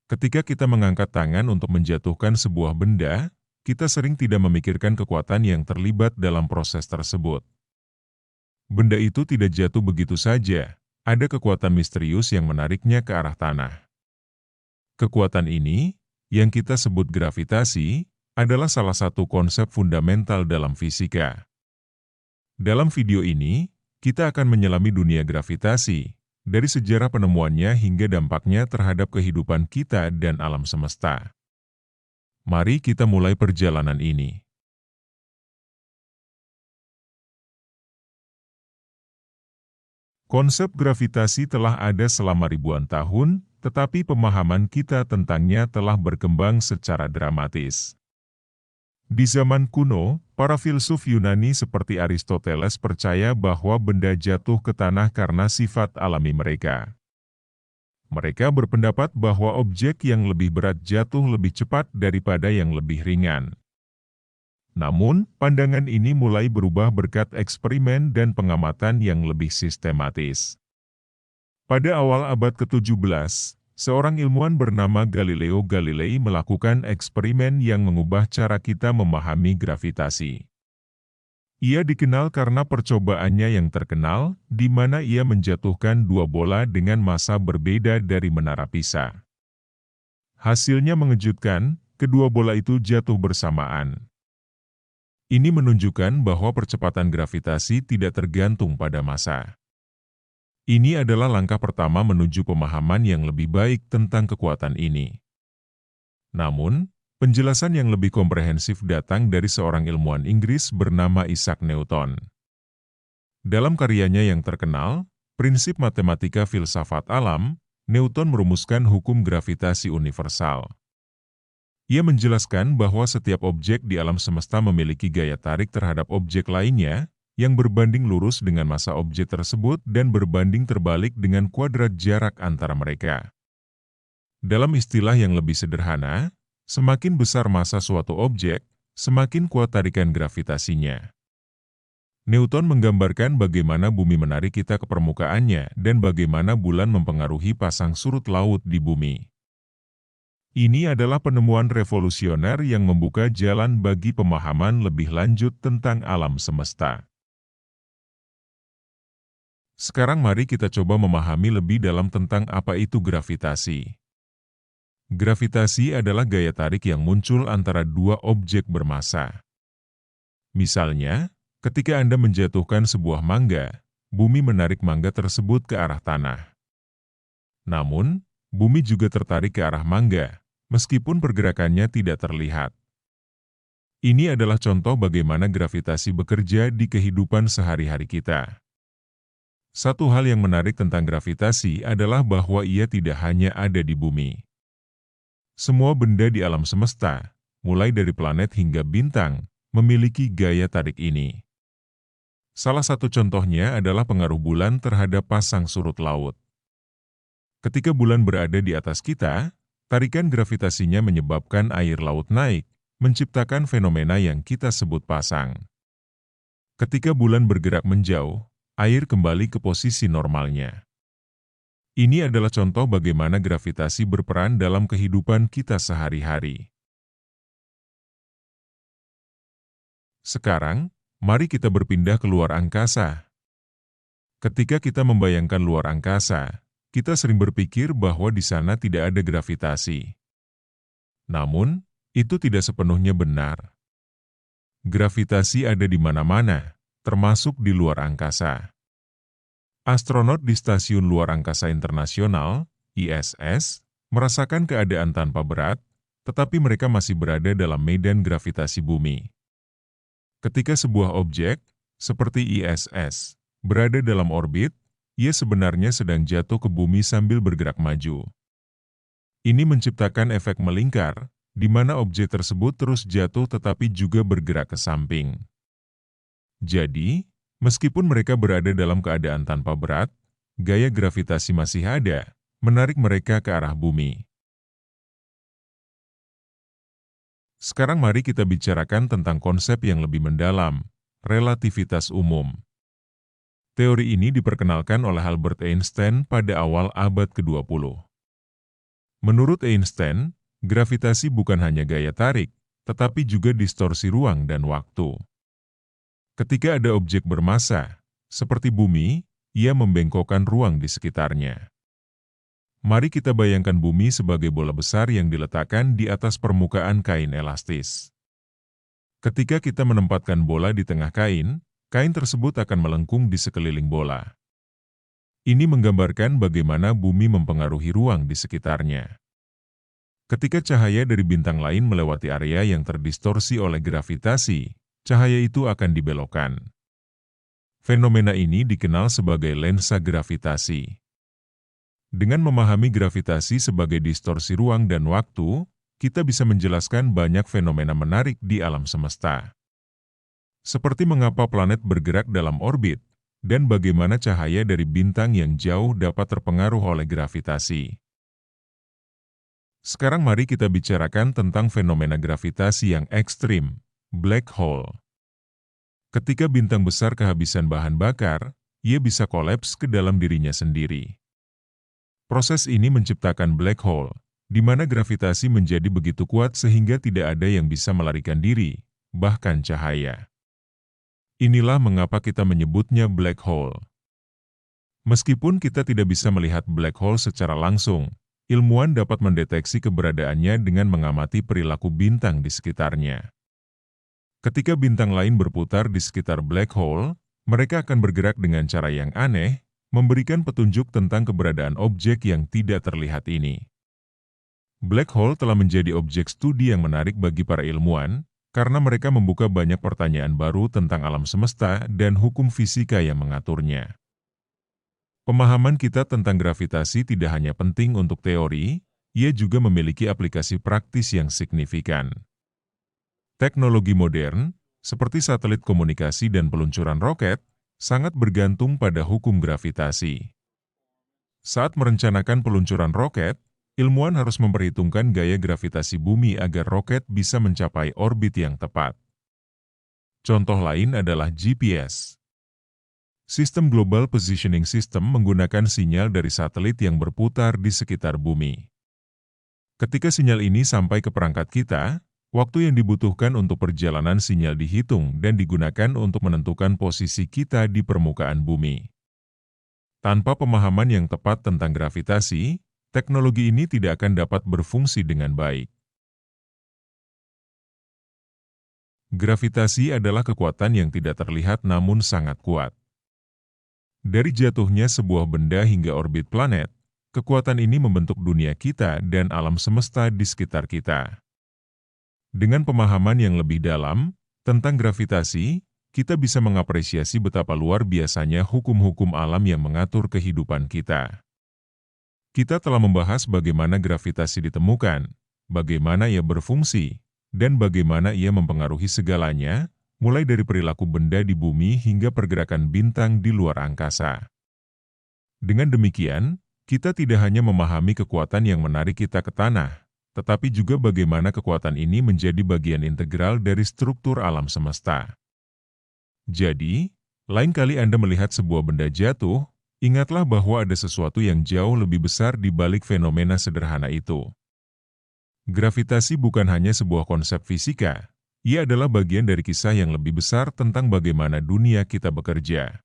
Ketika kita mengangkat tangan untuk menjatuhkan sebuah benda, kita sering tidak memikirkan kekuatan yang terlibat dalam proses tersebut. Benda itu tidak jatuh begitu saja, ada kekuatan misterius yang menariknya ke arah tanah. Kekuatan ini, yang kita sebut gravitasi, adalah salah satu konsep fundamental dalam fisika. Dalam video ini, kita akan menyelami dunia gravitasi, dari sejarah penemuannya hingga dampaknya terhadap kehidupan kita dan alam semesta. Mari kita mulai perjalanan ini. Konsep gravitasi telah ada selama ribuan tahun, tetapi pemahaman kita tentangnya telah berkembang secara dramatis. Di zaman kuno, para filsuf Yunani seperti Aristoteles percaya bahwa benda jatuh ke tanah karena sifat alami mereka. Mereka berpendapat bahwa objek yang lebih berat jatuh lebih cepat daripada yang lebih ringan. Namun, pandangan ini mulai berubah berkat eksperimen dan pengamatan yang lebih sistematis. Pada awal abad ke-17, seorang ilmuwan bernama Galileo Galilei melakukan eksperimen yang mengubah cara kita memahami gravitasi. Ia dikenal karena percobaannya yang terkenal, di mana ia menjatuhkan dua bola dengan massa berbeda dari menara Pisa. Hasilnya mengejutkan, kedua bola itu jatuh bersamaan. Ini menunjukkan bahwa percepatan gravitasi tidak tergantung pada massa. Ini adalah langkah pertama menuju pemahaman yang lebih baik tentang kekuatan ini. Namun, penjelasan yang lebih komprehensif datang dari seorang ilmuwan Inggris bernama Isaac Newton. Dalam karyanya yang terkenal, Prinsip Matematika Filsafat Alam, Newton merumuskan hukum gravitasi universal. Ia menjelaskan bahwa setiap objek di alam semesta memiliki gaya tarik terhadap objek lainnya, yang berbanding lurus dengan massa objek tersebut dan berbanding terbalik dengan kuadrat jarak antara mereka. Dalam istilah yang lebih sederhana, semakin besar massa suatu objek, semakin kuat tarikan gravitasinya. Newton menggambarkan bagaimana bumi menarik kita ke permukaannya dan bagaimana bulan mempengaruhi pasang surut laut di bumi. Ini adalah penemuan revolusioner yang membuka jalan bagi pemahaman lebih lanjut tentang alam semesta. Sekarang mari kita coba memahami lebih dalam tentang apa itu gravitasi. Gravitasi adalah gaya tarik yang muncul antara dua objek bermassa. Misalnya, ketika Anda menjatuhkan sebuah mangga, bumi menarik mangga tersebut ke arah tanah. Namun, bumi juga tertarik ke arah mangga, meskipun pergerakannya tidak terlihat. Ini adalah contoh bagaimana gravitasi bekerja di kehidupan sehari-hari kita. Satu hal yang menarik tentang gravitasi adalah bahwa ia tidak hanya ada di bumi. Semua benda di alam semesta, mulai dari planet hingga bintang, memiliki gaya tarik ini. Salah satu contohnya adalah pengaruh bulan terhadap pasang surut laut. Ketika bulan berada di atas kita, tarikan gravitasinya menyebabkan air laut naik, menciptakan fenomena yang kita sebut pasang. Ketika bulan bergerak menjauh, air kembali ke posisi normalnya. Ini adalah contoh bagaimana gravitasi berperan dalam kehidupan kita sehari-hari. Sekarang, mari kita berpindah ke luar angkasa. Ketika kita membayangkan luar angkasa, kita sering berpikir bahwa di sana tidak ada gravitasi. Namun, itu tidak sepenuhnya benar. Gravitasi ada di mana-mana, termasuk di luar angkasa. Astronot di Stasiun Luar Angkasa Internasional, ISS, merasakan keadaan tanpa berat, tetapi mereka masih berada dalam medan gravitasi bumi. Ketika sebuah objek, seperti ISS, berada dalam orbit, ia sebenarnya sedang jatuh ke bumi sambil bergerak maju. Ini menciptakan efek melingkar, di mana objek tersebut terus jatuh tetapi juga bergerak ke samping. Jadi, meskipun mereka berada dalam keadaan tanpa berat, gaya gravitasi masih ada, menarik mereka ke arah bumi. Sekarang mari kita bicarakan tentang konsep yang lebih mendalam, relativitas umum. Teori ini diperkenalkan oleh Albert Einstein pada awal abad ke-20. Menurut Einstein, gravitasi bukan hanya gaya tarik, tetapi juga distorsi ruang dan waktu. Ketika ada objek bermassa, seperti bumi, ia membengkokkan ruang di sekitarnya. Mari kita bayangkan bumi sebagai bola besar yang diletakkan di atas permukaan kain elastis. Ketika kita menempatkan bola di tengah kain, kain tersebut akan melengkung di sekeliling bola. Ini menggambarkan bagaimana bumi mempengaruhi ruang di sekitarnya. Ketika cahaya dari bintang lain melewati area yang terdistorsi oleh gravitasi, cahaya itu akan dibelokkan. Fenomena ini dikenal sebagai lensa gravitasi. Dengan memahami gravitasi sebagai distorsi ruang dan waktu, kita bisa menjelaskan banyak fenomena menarik di alam semesta. Seperti mengapa planet bergerak dalam orbit, dan bagaimana cahaya dari bintang yang jauh dapat terpengaruh oleh gravitasi. Sekarang mari kita bicarakan tentang fenomena gravitasi yang ekstrim, black hole. Ketika bintang besar kehabisan bahan bakar, ia bisa kolaps ke dalam dirinya sendiri. Proses ini menciptakan black hole, di mana gravitasi menjadi begitu kuat sehingga tidak ada yang bisa melarikan diri, bahkan cahaya. Inilah mengapa kita menyebutnya black hole. Meskipun kita tidak bisa melihat black hole secara langsung, ilmuwan dapat mendeteksi keberadaannya dengan mengamati perilaku bintang di sekitarnya. Ketika bintang lain berputar di sekitar black hole, mereka akan bergerak dengan cara yang aneh, memberikan petunjuk tentang keberadaan objek yang tidak terlihat ini. Black hole telah menjadi objek studi yang menarik bagi para ilmuwan, karena mereka membuka banyak pertanyaan baru tentang alam semesta dan hukum fisika yang mengaturnya. Pemahaman kita tentang gravitasi tidak hanya penting untuk teori, ia juga memiliki aplikasi praktis yang signifikan. Teknologi modern, seperti satelit komunikasi dan peluncuran roket, sangat bergantung pada hukum gravitasi. Saat merencanakan peluncuran roket, ilmuwan harus memperhitungkan gaya gravitasi bumi agar roket bisa mencapai orbit yang tepat. Contoh lain adalah GPS. Sistem Global Positioning System menggunakan sinyal dari satelit yang berputar di sekitar bumi. Ketika sinyal ini sampai ke perangkat kita, waktu yang dibutuhkan untuk perjalanan sinyal dihitung dan digunakan untuk menentukan posisi kita di permukaan bumi. Tanpa pemahaman yang tepat tentang gravitasi, teknologi ini tidak akan dapat berfungsi dengan baik. Gravitasi adalah kekuatan yang tidak terlihat namun sangat kuat. Dari jatuhnya sebuah benda hingga orbit planet, kekuatan ini membentuk dunia kita dan alam semesta di sekitar kita. Dengan pemahaman yang lebih dalam tentang gravitasi, kita bisa mengapresiasi betapa luar biasanya hukum-hukum alam yang mengatur kehidupan kita. Kita telah membahas bagaimana gravitasi ditemukan, bagaimana ia berfungsi, dan bagaimana ia mempengaruhi segalanya, mulai dari perilaku benda di bumi hingga pergerakan bintang di luar angkasa. Dengan demikian, kita tidak hanya memahami kekuatan yang menarik kita ke tanah, tetapi juga bagaimana kekuatan ini menjadi bagian integral dari struktur alam semesta. Jadi, lain kali Anda melihat sebuah benda jatuh, ingatlah bahwa ada sesuatu yang jauh lebih besar di balik fenomena sederhana itu. Gravitasi bukan hanya sebuah konsep fisika, ia adalah bagian dari kisah yang lebih besar tentang bagaimana dunia kita bekerja.